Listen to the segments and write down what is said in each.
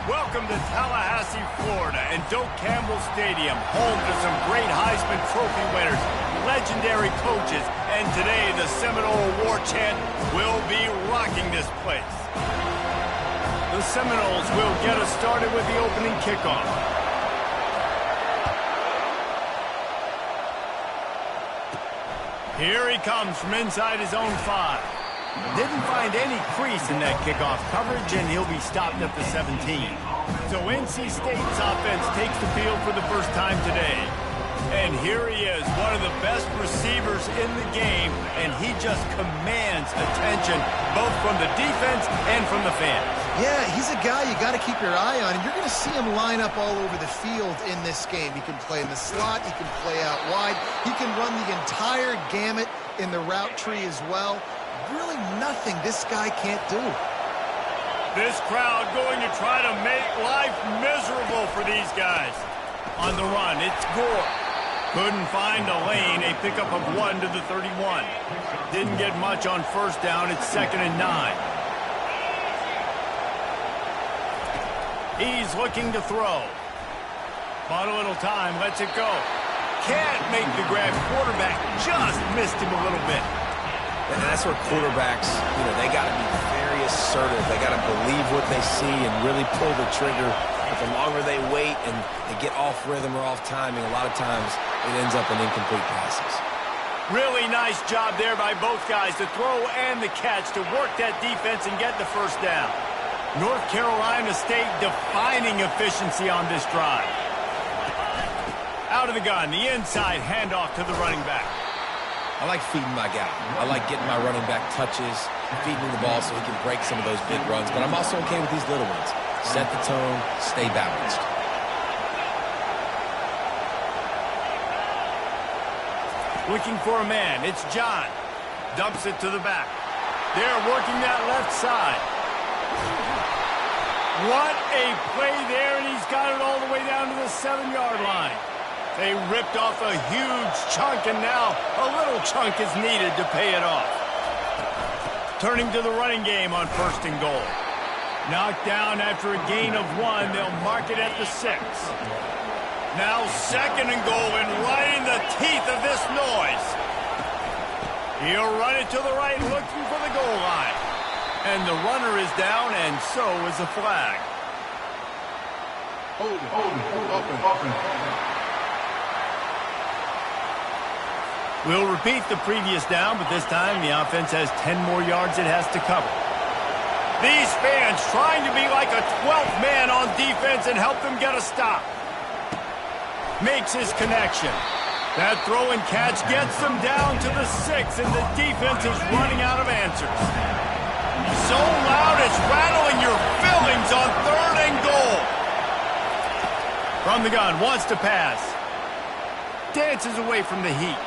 Welcome to Tallahassee, Florida, and Doak Campbell Stadium, home to some great Heisman Trophy winners, legendary coaches, and today the Seminole War Chant will be rocking this place. The Seminoles will get us started with the opening kickoff. Here he comes from inside his own 5. Didn't find any crease in that kickoff coverage, and he'll be stopped at the 17. So NC State's offense takes the field for the first time today. And here he is, one of the best receivers in the game, and he just commands attention both from the defense and from the fans. Yeah, he's a guy you got to keep your eye on, and you're going to see him line up all over the field in this game. He can play in the slot, he can play out wide, he can run the entire gamut in the route tree as well. Really nothing this guy can't do. This crowd going to try to make life miserable for these guys. On the run, it's Gore. Couldn't find a lane, a pickup of 1 to the 31. Didn't get much on first down, it's 2nd and 9. He's looking to throw. Bought a little time, lets it go. Can't make the grab. Quarterback just missed him a little bit. And that's where quarterbacks, they got to be very assertive. They got to believe what they see and really pull the trigger. But the longer they wait and they get off rhythm or off timing, a lot of times it ends up in incomplete passes. Really nice job there by both guys, the throw and the catch, to work that defense and get the first down. North Carolina State defining efficiency on this drive. Out of the gun, the inside handoff to the running back. I like feeding my guy. I like getting my running back touches, feeding him the ball so he can break some of those big runs. But I'm also okay with these little ones. Set the tone, stay balanced. Looking for a man. It's John. Dumps it to the back. They're working that left side. What a play there, and he's got it all the way down to the 7-yard line. They ripped off a huge chunk, and now a little chunk is needed to pay it off. Turning to the running game on 1st and goal. Knocked down after a gain of 1. They'll mark it at the 6. Now 2nd and goal, and right in the teeth of this noise. He'll run it to the right, looking for the goal line. And the runner is down, and so is a flag. Hold it. We'll repeat the previous down, but this time the offense has 10 more yards it has to cover. These fans trying to be like a 12th man on defense and help them get a stop. Makes his connection. That throw and catch gets them down to the 6, and the defense is running out of answers. So loud it's rattling your fillings on 3rd and goal. From the gun, wants to pass. Dances away from the heat.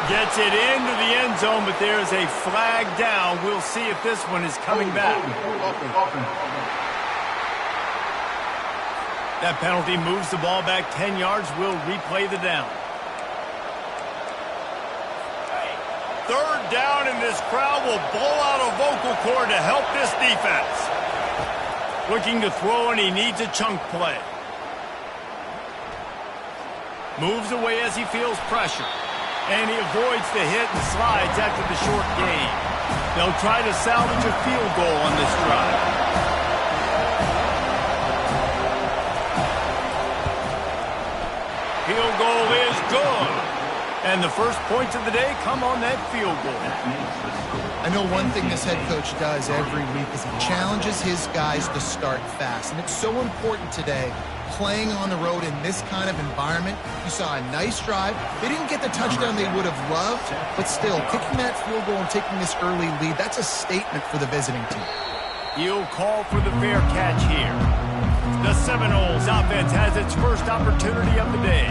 Gets it into the end zone, but there's a flag down. We'll see if this one is coming back. That penalty moves the ball back 10 yards. We'll replay the down. 3rd down, and this crowd will blow out a vocal cord to help this defense. Looking to throw, and he needs a chunk play. Moves away as he feels pressure. And he avoids the hit and slides after the short gain. They'll try to salvage a field goal on this drive. Field goal is good. And the first points of the day come on that field goal. I know one thing this head coach does every week is he challenges his guys to start fast. And it's so important today, playing on the road in this kind of environment. You saw a nice drive. They didn't get the touchdown they would have loved, but still, kicking that field goal and taking this early lead, that's a statement for the visiting team. You'll call for the fair catch here. The Seminoles offense has its first opportunity of the day.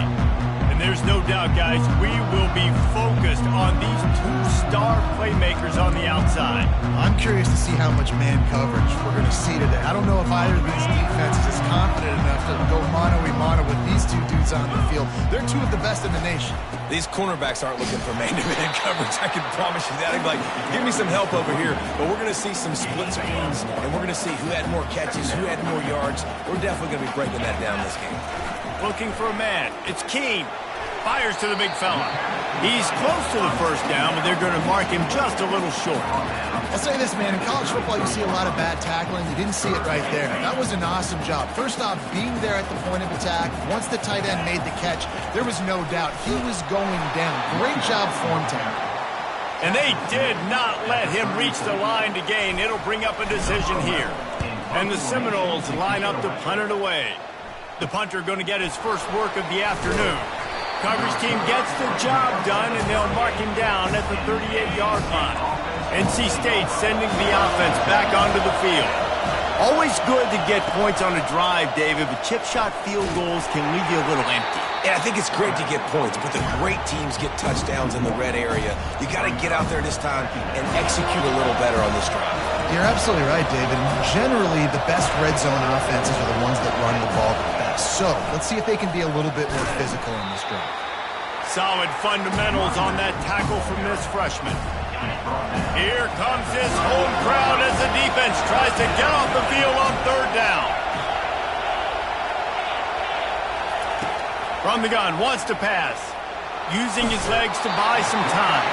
And there's no doubt, guys, we will be focused on these 2 star playmakers on the outside. I'm curious to see how much man coverage we're going to see today. I don't know if either of these defenses is confident enough to go mano-a-mano with these two dudes on the field. They're two of the best in the nation. These cornerbacks aren't looking for man-to-man coverage. I can promise you that. They're like, give me some help over here. But we're going to see some split screens, and we're going to see who had more catches, who had more yards. We're definitely going to be breaking that down this game. Looking for a man. It's Keene. Fires to the big fella. He's close to the first down, but they're going to mark him just a little short. I'll say this, man. In college football, you see a lot of bad tackling. You didn't see it right there. That was an awesome job. First off, being there at the point of attack. Once the tight end made the catch, there was no doubt he was going down. Great job for him tonight. And they did not let him reach the line to gain. It'll bring up a decision here. And the Seminoles line up to punt it away. The punter going to get his first work of the afternoon. Coverage team gets the job done, and they'll mark him down at the 38-yard line. NC State sending the offense back onto the field. Always good to get points on a drive, David, but chip shot field goals can leave you a little empty. Yeah, I think it's great to get points, but the great teams get touchdowns in the red area. You got to get out there this time and execute a little better on this drive. You're absolutely right, David. Generally, the best red zone offenses are the ones that run the ball the best. So, let's see if they can be a little bit more physical in this drive. Solid fundamentals on that tackle from this freshman. Here comes his home crowd as the defense tries to get off the field on third down. From the gun, wants to pass. Using his legs to buy some time.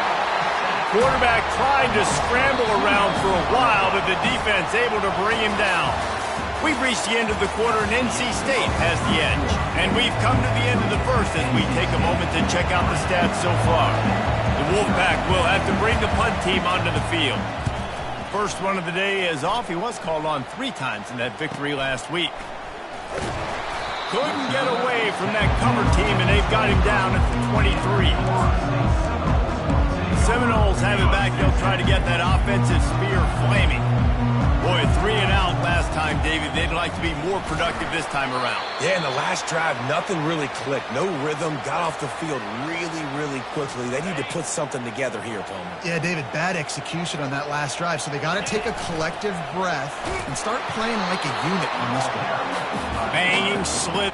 Quarterback tried to scramble around for a while, but the defense able to bring him down. We've reached the end of the quarter, and NC State has the edge. And we've come to the end of the first as we take a moment to check out the stats so far. The Wolfpack will have to bring the punt team onto the field. First one of the day is off. He was called on 3 times in that victory last week. Couldn't get away from that cover team, and they've got him down at the 23. Seminoles have it back. They'll try to get that offensive spear flaming. Boy, 3 and out last time, David. They'd like to be more productive this time around. Yeah, in the last drive, nothing really clicked. No rhythm. Got off the field really, really quickly. They need to put something together here, Palmer. Yeah, David, bad execution on that last drive. So they got to take a collective breath and start playing like a unit on this one. Banging slip.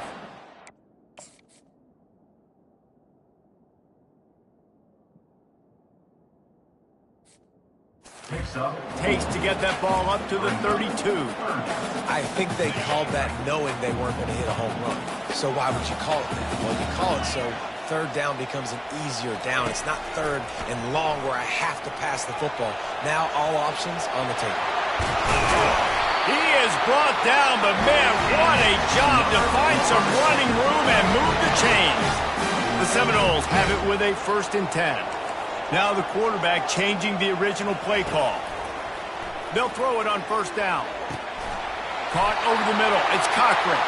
Takes to get that ball up to the 32. I think they called that knowing they weren't going to hit a home run. So why would you call it that? Well, you call it so third down becomes an easier down. It's not third and long where I have to pass the football. Now all options on the table. He is brought down, but man, what a job to find some running room and move the chains. The Seminoles have it with a 1st and 10. Now the quarterback changing the original play call. They'll throw it on 1st down. Caught over the middle. It's Cochran.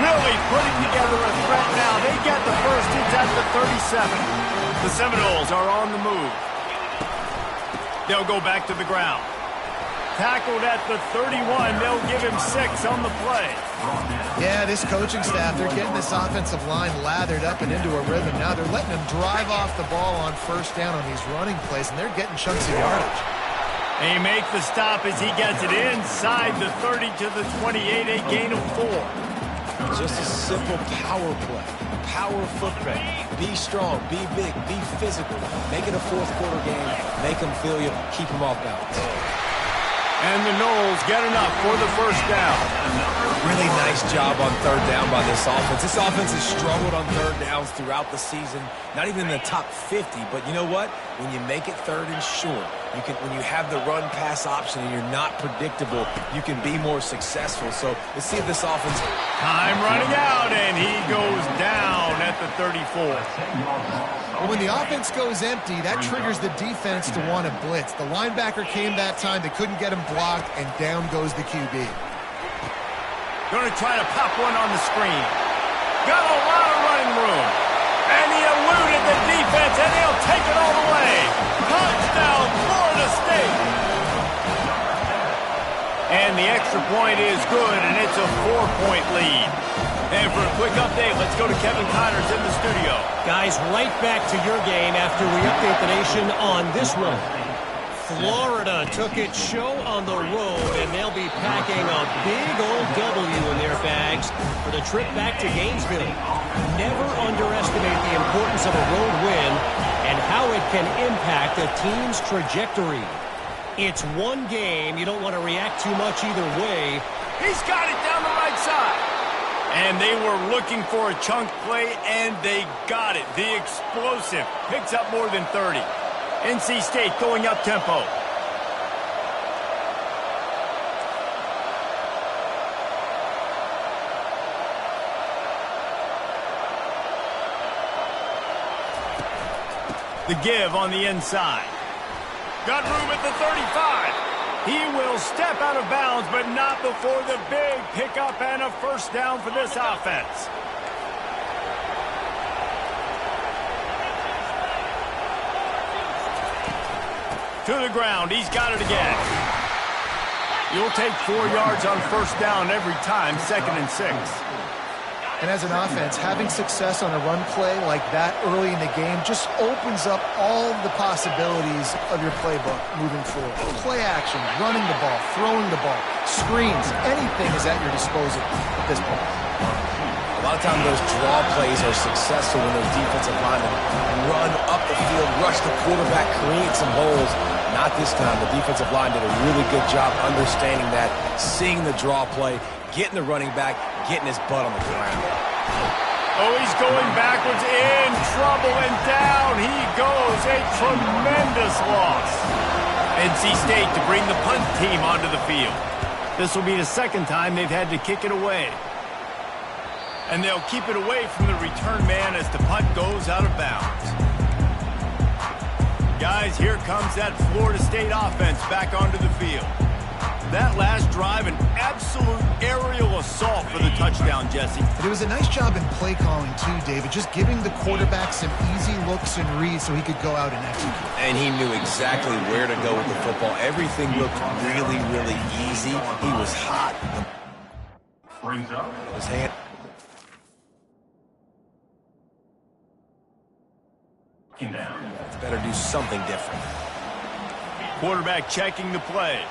Really putting together a threat now. They get the first. It's at the 37. The Seminoles are on the move. They'll go back to the ground. Tackled at the 31. They'll give him 6 on the play. Yeah, this coaching staff, they're getting this offensive line lathered up and into a rhythm. Now they're letting them drive off the ball on 1st down on these running plays, and they're getting chunks of yardage. They make the stop as he gets it inside the 30 to the 28, a gain of 4. Just a simple power play. Power footprint. Be strong, be big, be physical. Make it a 4th quarter game. Make them feel you. Keep them off balance. And the Noles get enough for the 1st down. Really nice job on 3rd down by this offense. This offense has struggled on 3rd downs throughout the season. Not even in the top 50, but you know what? When you make it 3rd and short, when you have the run-pass option and you're not predictable, you can be more successful. So let's see if this offense... Time running out, and he goes down at the 34. Well, when the offense goes empty, that triggers the defense to want to blitz. The linebacker came that time. They couldn't get him blocked, and down goes the QB. Going to try to pop one on the screen. Got a lot of running room. And he eluded the defense, and he'll take it all the way. Touchdown, Florida State. And the extra point is good, and it's a 4-point lead. And for a quick update, let's go to Kevin Connors in the studio. Guys, right back to your game after we update the nation on this one. Florida took its show on the road, and they'll be packing a big old W in their bags for the trip back to Gainesville. Never underestimate the importance of a road win and how it can impact a team's trajectory. It's one game. You don't want to react too much either way. He's got it down the right side. And they were looking for a chunk play, and they got it. The explosive picks up more than 30. NC State going up tempo. The give on the inside. Got room at the 35. He will step out of bounds, but not before the big pickup and a first down for this offense. To the ground. He's got it again. You'll take 4 yards on first down every time, 2nd and 6. And as an offense, having success on a run play like that early in the game just opens up all the possibilities of your playbook moving forward. Play action, running the ball, throwing the ball, screens, anything is at your disposal at this point. A lot of times those draw plays are successful when those defensive linemen run up the field, rush the quarterback, create some holes. Not this time. The defensive line did a really good job understanding that, seeing the draw play, getting the running back, getting his butt on the ground. Oh, he's going backwards, in trouble, and down he goes. A tremendous loss. NC State to bring the punt team onto the field. This will be the 2nd time they've had to kick it away. And they'll keep it away from the return man as the punt goes out of bounds. Guys, here comes that Florida State offense back onto the field. That last drive, an absolute aerial assault for the touchdown, Jesse. But it was a nice job in play calling, too, David, just giving the quarterback some easy looks and reads so he could go out and execute. And he knew exactly where to go with the football. Everything looked really, really easy. He was hot. Brings up. His hand. Down. Better do something different. Quarterback checking the play.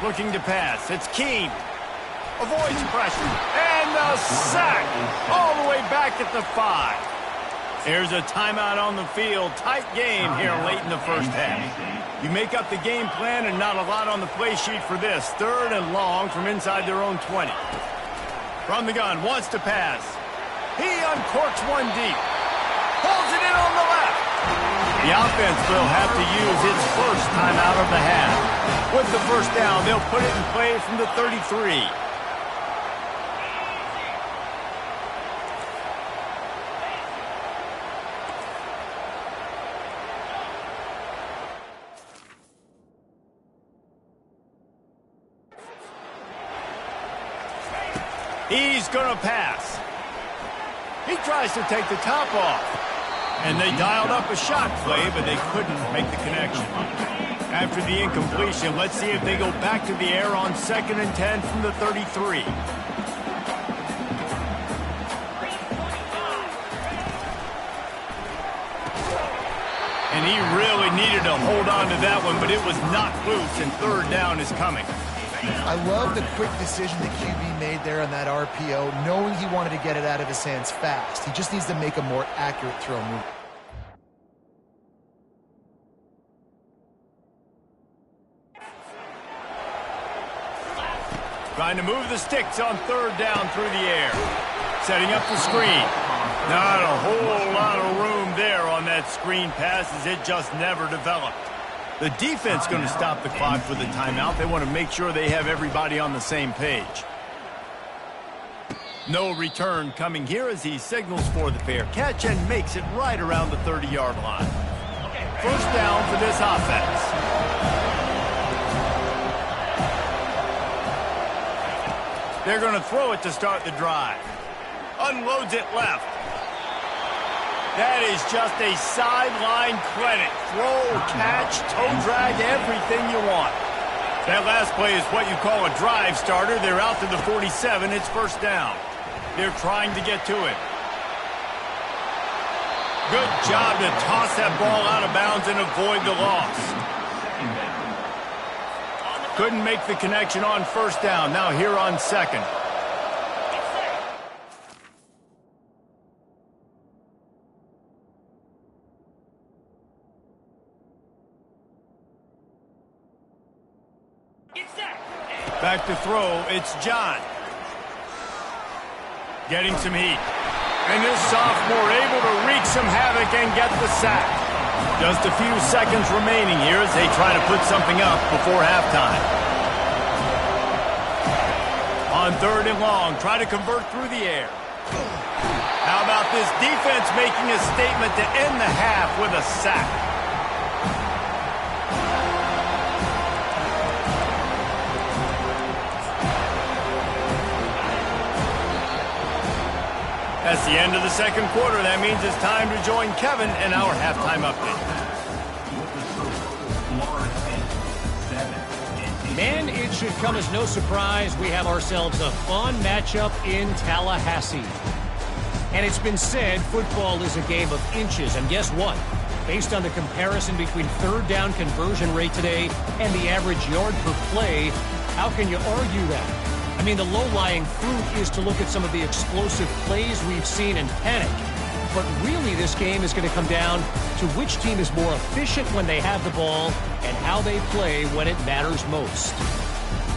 Looking to pass. It's Keene. Avoids pressure. And the sack. All the way back at the 5. There's a timeout on the field. Tight game here late in the first half. You make up the game plan and not a lot on the play sheet for this. 3rd and long from inside their own 20. From the gun, wants to pass. He uncorks one deep. Pulls it in on the left. The offense will have to use its first timeout of the half. With the first down, they'll put it in play from the 33. He's going to pass. He tries to take the top off. And they dialed up a shot play, but they couldn't make the connection. After the incompletion, let's see if they go back to the air on 2nd and 10 from the 33. And he really needed to hold on to that one, but it was knocked loose, and 3rd down is coming. I love the quick decision the QB made there on that RPO, knowing he wanted to get it out of his hands fast. He just needs to make a more accurate throw move. Trying to move the sticks on 3rd down through the air. Setting up the screen. Not a whole lot of room there on that screen pass as it just never developed. The defense going to stop the clock with a timeout. They want to make sure they have everybody on the same page. No return coming here as he signals for the fair catch and makes it right around the 30-yard line. First down for this offense. They're going to throw it to start the drive. Unloads it left. That is just a sideline credit. Throw, catch, toe drag, everything you want. That last play is what you call a drive starter. They're out to the 47. It's first down. They're trying to get to it. Good job to toss that ball out of bounds and avoid the loss. Couldn't make the connection on first down. Now here on second. Back to throw, it's John. Getting some heat. And this sophomore able to wreak some havoc and get the sack. Just a few seconds remaining here as they try to put something up before halftime. On third and long, try to convert through the air. How about this defense making a statement to end the half with a sack? That's the end of the second quarter. That means it's time to join Kevin in our halftime update. Man, it should come as no surprise we have ourselves a fun matchup in Tallahassee. And it's been said football is a game of inches. And guess what? Based on the comparison between third down conversion rate today and the average yard per play, how can you argue that? I mean, the low-lying fruit is to look at some of the explosive plays we've seen and panic. But really, this game is going to come down to which team is more efficient when they have the ball and how they play when it matters most.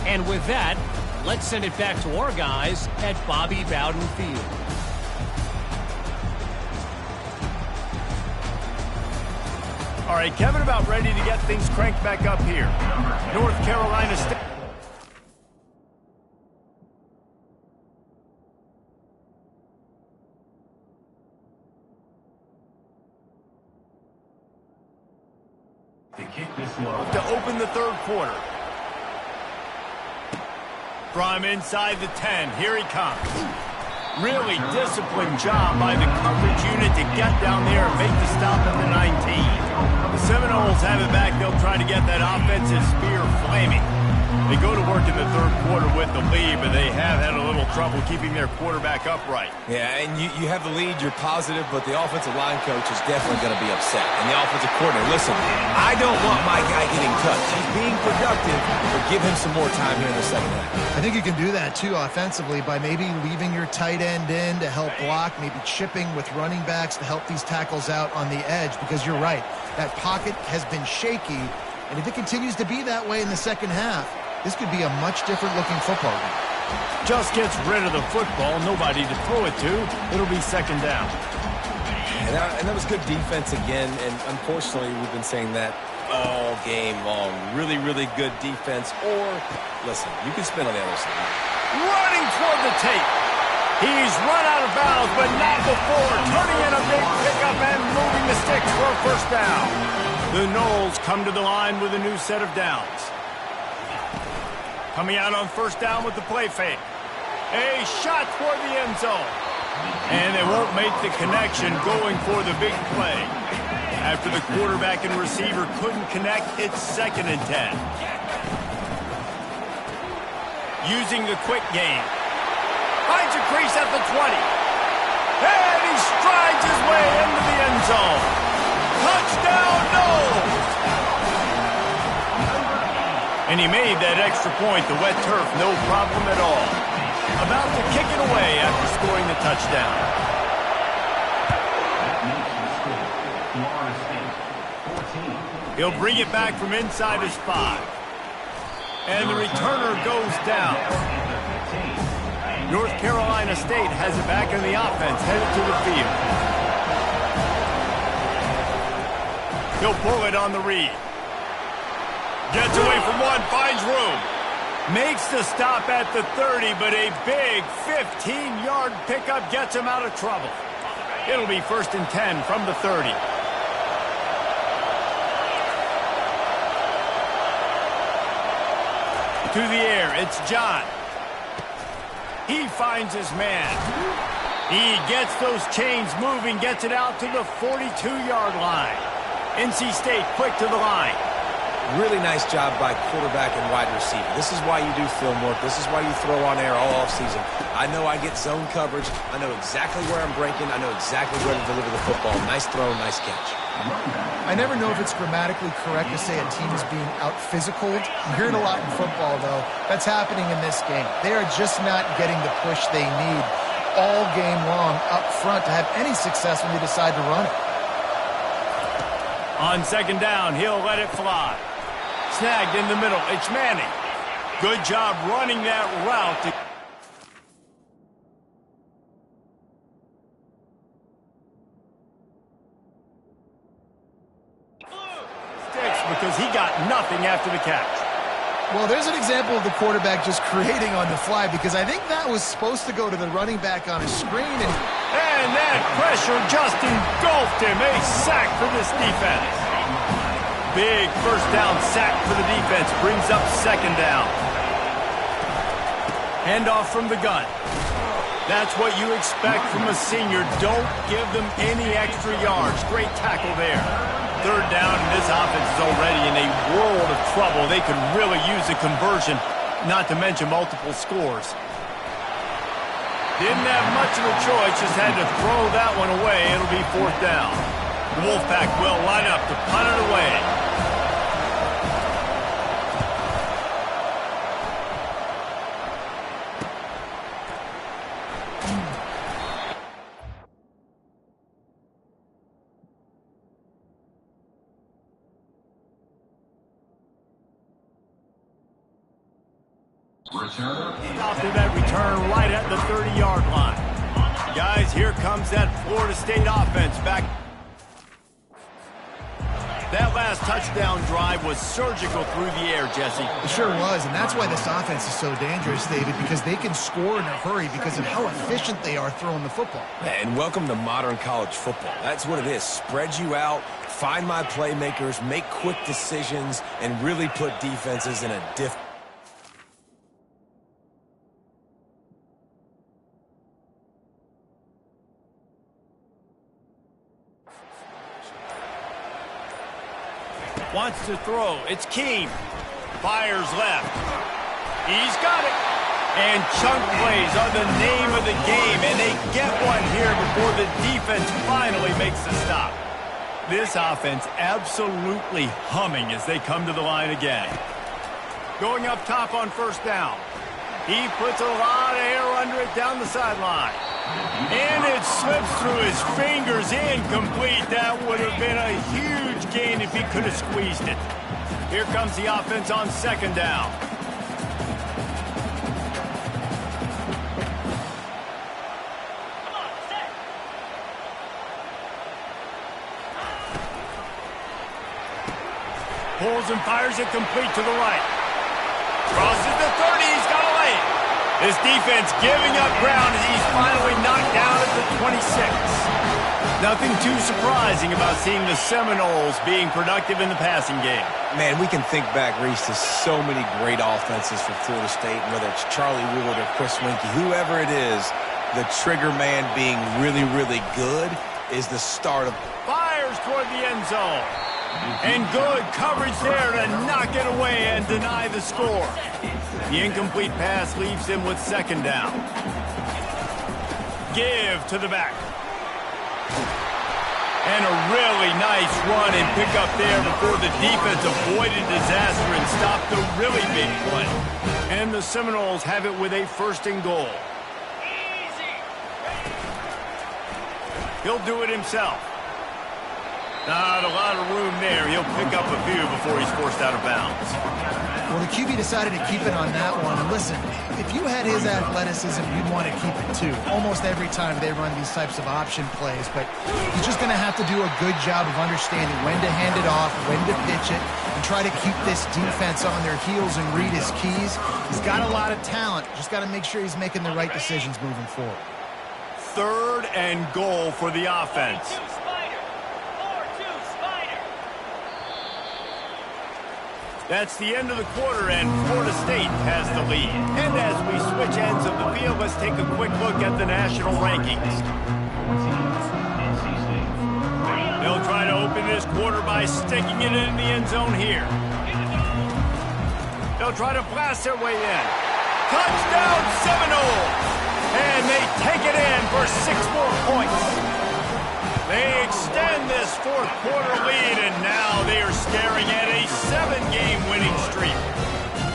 And with that, let's send it back to our guys at Bobby Bowden Field. All right, Kevin, about ready to get things cranked back up here. North Carolina State. To open the third quarter. From inside the 10, here he comes. Really disciplined job by the coverage unit to get down there and make the stop at the 19. The Seminoles have it back. They'll try to get that offensive spear flaming. They go to work in the third quarter with the lead, but they have had a little trouble keeping their quarterback upright. Yeah, and you have the lead, you're positive, but the offensive line coach is definitely going to be upset. And the offensive coordinator, listen, I don't want my guy getting touched. He's being productive, but give him some more time here in the second half. I think you can do that, too, offensively, by maybe leaving your tight end in to help block, maybe chipping with running backs to help these tackles out on the edge, because you're right. That pocket has been shaky, and if it continues to be that way in the second half, this could be a much different looking football game. Just gets rid of the football, nobody to throw it to. It'll be second down. And that was good defense again, and unfortunately we've been saying that all game long. Really, really good defense, or, listen, you can spin on the other side. Running toward the tape. He's run out of bounds, but not before. Turning in a big pickup and moving the sticks for a first down. The Noles come to the line with a new set of downs. Coming out on first down with the play fake. A shot toward the end zone. And they won't make the connection going for the big play. After the quarterback and receiver couldn't connect, it's 2nd and 10. Using the quick game. Finds a crease at the 20. And he strides his way into the end zone. Touchdown, Noles! And he made that extra point, the wet turf, no problem at all. About to kick it away after scoring the touchdown. He'll bring it back from inside his 5. And the returner goes down. North Carolina State has it back in the offense, headed to the field. He'll pull it on the read. Gets away from one, finds room. Makes the stop at the 30, but a big 15-yard pickup gets him out of trouble. It'll be 1st and 10 from the 30. To the air, it's John. He finds his man. He gets those chains moving, gets it out to the 42-yard line. NC State quick to the line. Really nice job by quarterback and wide receiver. This is why you do film work. This is why you throw on air all offseason. I know I get zone coverage. I know exactly where I'm breaking. I know exactly where to deliver the football. Nice throw, nice catch. I never know if it's grammatically correct to say a team is being out-physicaled. You hear it a lot in football, though. That's happening in this game. They are just not getting the push they need all game long up front to have any success when they decide to run it. On second down, he'll let it fly. Snagged in the middle. It's Manning. Good job running that route. Sticks because he got nothing after the catch. Well, there's an example of the quarterback just creating on the fly because I think that was supposed to go to the running back on a screen. And that pressure just engulfed him. A sack for this defense. Big first down sack for the defense. Brings up second down. Handoff from the gun. That's what you expect from a senior. Don't give them any extra yards. Great tackle there. Third down, and this offense is already in a world of trouble. They could really use a conversion, not to mention multiple scores. Didn't have much of a choice, just had to throw that one away. It'll be fourth down. The Wolfpack will line up to punt it away. After that return right at the 30-yard line. Guys, here comes that Florida State offense back. That last touchdown drive was surgical through the air, Jesse. It sure was, and that's why this offense is so dangerous, David, because they can score in a hurry because of how efficient they are throwing the football. And welcome to modern college football. That's what it is. Spread you out, find my playmakers, make quick decisions, and really put defenses in a different. Wants to throw. It's Keene. Fires left. He's got it. And chunk plays are the name of the game, and they get one here before the defense finally makes the stop. This offense absolutely humming as they come to the line again. Going up top on first down. He puts a lot of air under it down the sideline. And it slips through his fingers, incomplete. That would have been a huge gain if he could have squeezed it. Here comes the offense on second down. Pulls and fires it complete to the right. Crosses the 30, he's got a lane. This defense giving up ground as he's finally knocked down at the 26. Nothing too surprising about seeing the Seminoles being productive in the passing game. Man, we can think back, Reese, to so many great offenses for Florida State, whether it's Charlie Wood or Chris Winkie, whoever it is, the trigger man being really, really good is the start of... Fires toward the end zone. And good coverage there to knock it away and deny the score. The incomplete pass leaves him with second down. Give to the back. And a really nice run and pick up there before the defense avoided disaster and stopped the really big play. And the Seminoles have it with a first and goal. He'll do it himself. Not a lot of room there. He'll pick up a few before he's forced out of bounds. Well, the QB decided to keep it on that one. And listen, if you had his athleticism, you'd want to keep it too. Almost every time they run these types of option plays. But he's just going to have to do a good job of understanding when to hand it off, when to pitch it, and try to keep this defense on their heels and read his keys. He's got a lot of talent. Just got to make sure he's making the right decisions moving forward. Third and goal for the offense. That's the end of the quarter, and Florida State has the lead. And as we switch ends of the field, let's take a quick look at the national rankings. They'll try to open it this quarter by sticking it in the end zone here. They'll try to blast their way in. Touchdown Seminoles! And they take it in for 6 more points. They extend this fourth quarter lead, and now they are staring at a 7-game winning streak.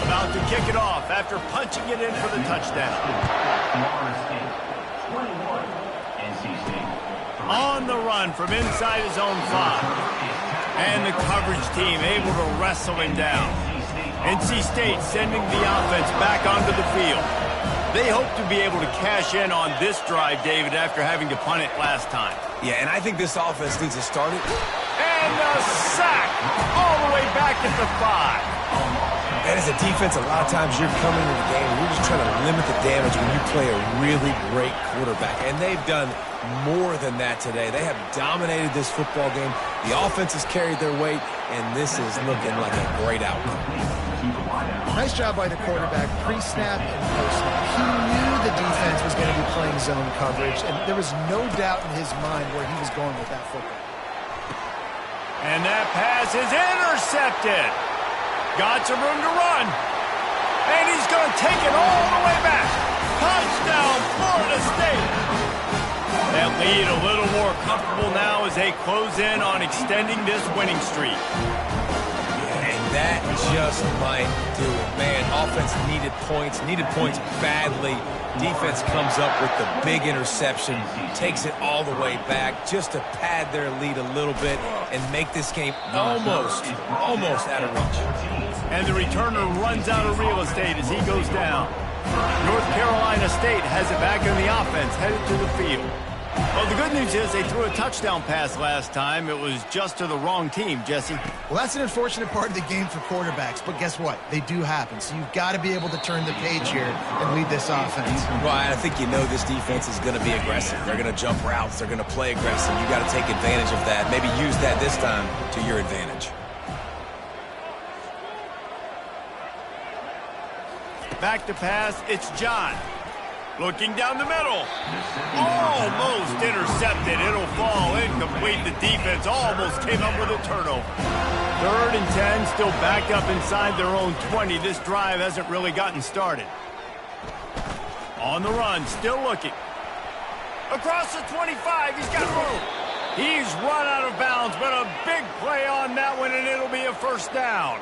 About to kick it off after punching it in for the touchdown. On the run from inside his own 5. And the coverage team able to wrestle him down. NC State sending the offense back onto the field. They hope to be able to cash in on this drive, David, after having to punt it last time. Yeah, and I think this offense needs to start it. And a sack all the way back at the 5. And as a defense, a lot of times you're coming into the game and you're just trying to limit the damage when you play a really great quarterback. And they've done more than that today. They have dominated this football game. The offense has carried their weight, and this is looking like a great outcome. Nice job by the quarterback, pre-snap and post-snap. He knew the defense was going to be playing zone coverage, and there was no doubt in his mind where he was going with that football. And that pass is intercepted. Got some room to run. And he's going to take it all the way back. Touchdown, Florida State. That lead a little more comfortable now as they close in on extending this winning streak. That just might do it. Man, offense needed points badly. Defense comes up with the big interception, takes it all the way back just to pad their lead a little bit and make this game almost out of reach. And the returner runs out of real estate as he goes down. North Carolina State has it back in the offense, headed to the field. Well, the good news is they threw a touchdown pass last time. It was just to the wrong team, Jesse. Well, that's an unfortunate part of the game for quarterbacks, but guess what? They do happen. So you've got to be able to turn the page here and lead this offense. Right, I think you know this defense is going to be aggressive. They're going to jump routes. They're going to play aggressive. You got to take advantage of that. Maybe use that this time to your advantage. Back to pass, it's John. Looking down the middle. Almost intercepted. It'll fall incomplete. The defense almost came up with a turnover. 3rd and 10, still backed up inside their own 20. This drive hasn't really gotten started. On the run, still looking. Across the 25, he's got room. He's run out of bounds, but a big play on that one, and it'll be a first down.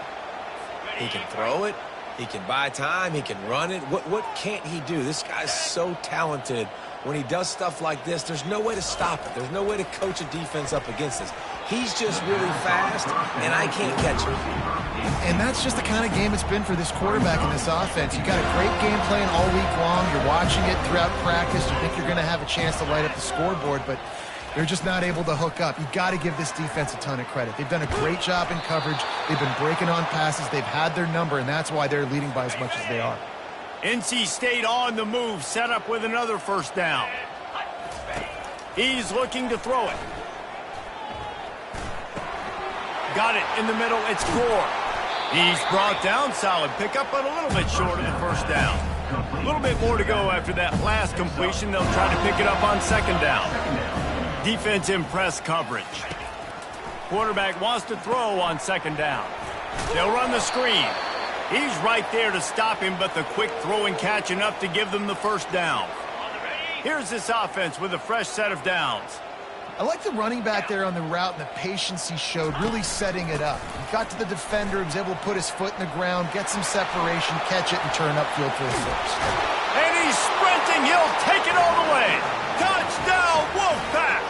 He can throw it. He can buy time. He can run it. What can't he do? This guy's so talented. When he does stuff like this, there's no way to stop it. There's no way to coach a defense up against this. He's just really fast, and I can't catch him. And that's just the kind of game it's been for this quarterback in this offense. You got a great game plan all week long. You're watching it throughout practice. You think you're going to have a chance to light up the scoreboard, but they're just not able to hook up. You've got to give this defense a ton of credit. They've done a great job in coverage. They've been breaking on passes. They've had their number, and that's why they're leading by as much as they are. NC State on the move, set up with another first down. He's looking to throw it. Got it in the middle. It's Gore. He's brought down. Solid pickup, but a little bit short of the first down. A little bit more to go after that last completion. They'll try to pick it up on 2nd down. Defense in press coverage. Quarterback wants to throw on 2nd down. They'll run the screen. He's right there to stop him, but the quick throw and catch enough to give them the first down. Here's this offense with a fresh set of downs. I like the running back there on the route and the patience he showed, really setting it up. He got to the defender, was able to put his foot in the ground, get some separation, catch it, and turn upfield for a first. And he's sprinting. He'll take it all the way. Touchdown, Wolfpack!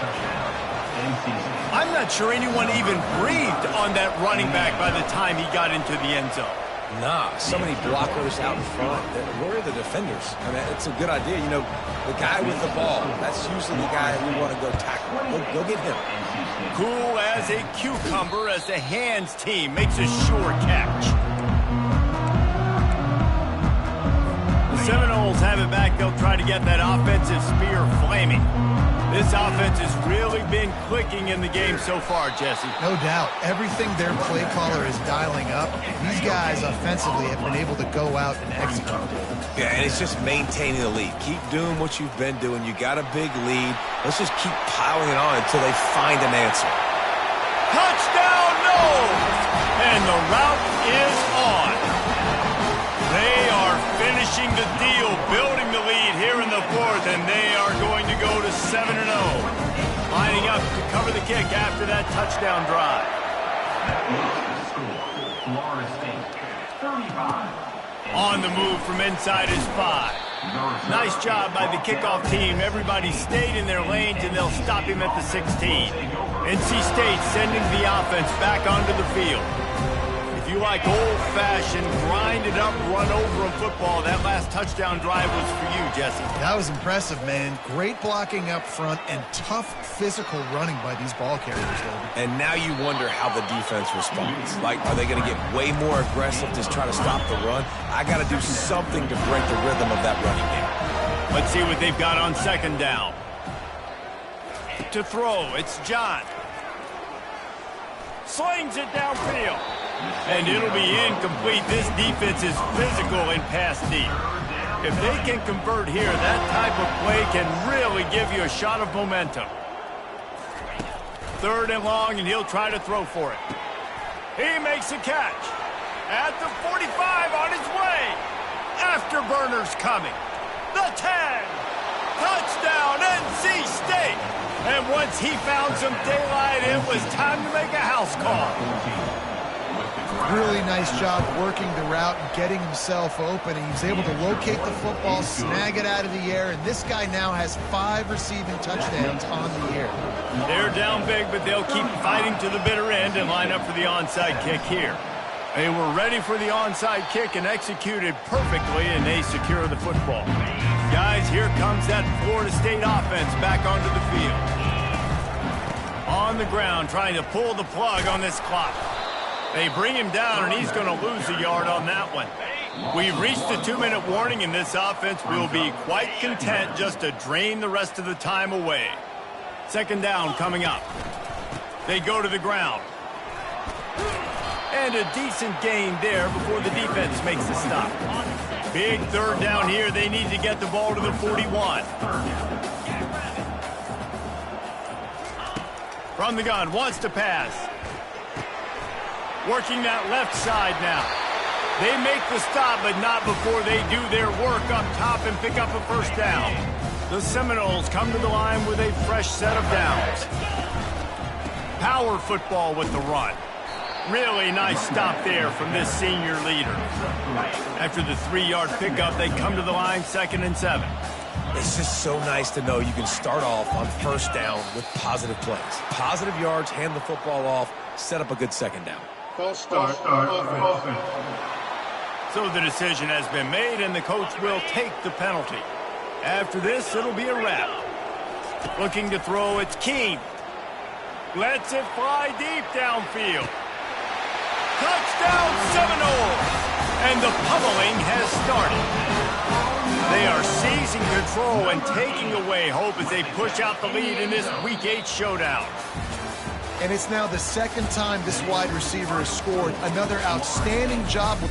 I'm not sure anyone even breathed on that running back by the time he got into the end zone. Nah, so many blockers out in front. Where are the defenders? I mean, it's a good idea. You know, the guy with the ball, that's usually the guy we want to go tackle. Go get him. Cool as a cucumber as the hands team makes a sure catch. The Seminoles have it back. They'll try to get that offensive spear flaming. This offense has really been clicking in the game so far, Jesse. No doubt. Everything their play caller is dialing up, these guys offensively have been able to go out and execute. Yeah, and it's just maintaining the lead. Keep doing what you've been doing. You got a big lead. Let's just keep piling it on until they find an answer. Touchdown, Noles! And the route is on. They are finishing the deal, building the lead here in the fourth, and they are going to go to 7-0. Lining up to cover the kick after that touchdown drive. Florida State, 35. On the move from inside his 5. Nice job by the kickoff team. Everybody stayed in their lanes, and they'll stop him at the 16. NC State sending the offense back onto the field. If you like old-fashioned, grind-it-up, run-over football, that last touchdown drive was for you, Jesse. That was impressive, man. Great blocking up front and tough physical running by these ball carriers, David. And now you wonder how the defense responds. Like, are they going to get way more aggressive to try to stop the run? I got to do something to break the rhythm of that running game. Let's see what they've got on second down. To throw, it's John. Slings it downfield. And it'll be incomplete. This defense is physical and pass deep. If they can convert here, that type of play can really give you a shot of momentum. 3rd and long, and he'll try to throw for it. He makes a catch. At the 45 on his way. Afterburner's coming. The 10. Touchdown, NC State. And once he found some daylight, it was time to make a house call. Really nice job working the route and getting himself open. He was able to locate the football, snag it out of the air, and this guy now has 5 receiving touchdowns on the year. They're down big, but they'll keep fighting to the bitter end and line up for the onside kick here. They were ready for the onside kick and executed perfectly, and they secure the football. Guys, here comes that Florida State offense back onto the field. On the ground, trying to pull the plug on this clock. They bring him down, and he's going to lose a yard on that one. We've reached the 2-minute warning, and this offense will be quite content just to drain the rest of the time away. Second down coming up. They go to the ground. And a decent gain there before the defense makes the stop. Big 3rd down here. They need to get the ball to the 41. From the gun, wants to pass. Working that left side now. They make the stop, but not before they do their work up top and pick up a 1st down. The Seminoles come to the line with a fresh set of downs. Power football with the run. Really nice stop there from this senior leader. After the 3-yard pickup, they come to the line 2nd and 7. It's just so nice to know you can start off on 1st down with positive plays. Positive yards, hand the football off, set up a good 2nd down. False start. So the decision has been made, and the coach will take the penalty. After this, it'll be a wrap. Looking to throw, it's Keene. Lets it fly deep downfield. Touchdown Seminoles! And the pummeling has started. They are seizing control and taking away hope as they push out the lead in this Week 8 showdown. And it's now the 2nd time this wide receiver has scored. Another outstanding job with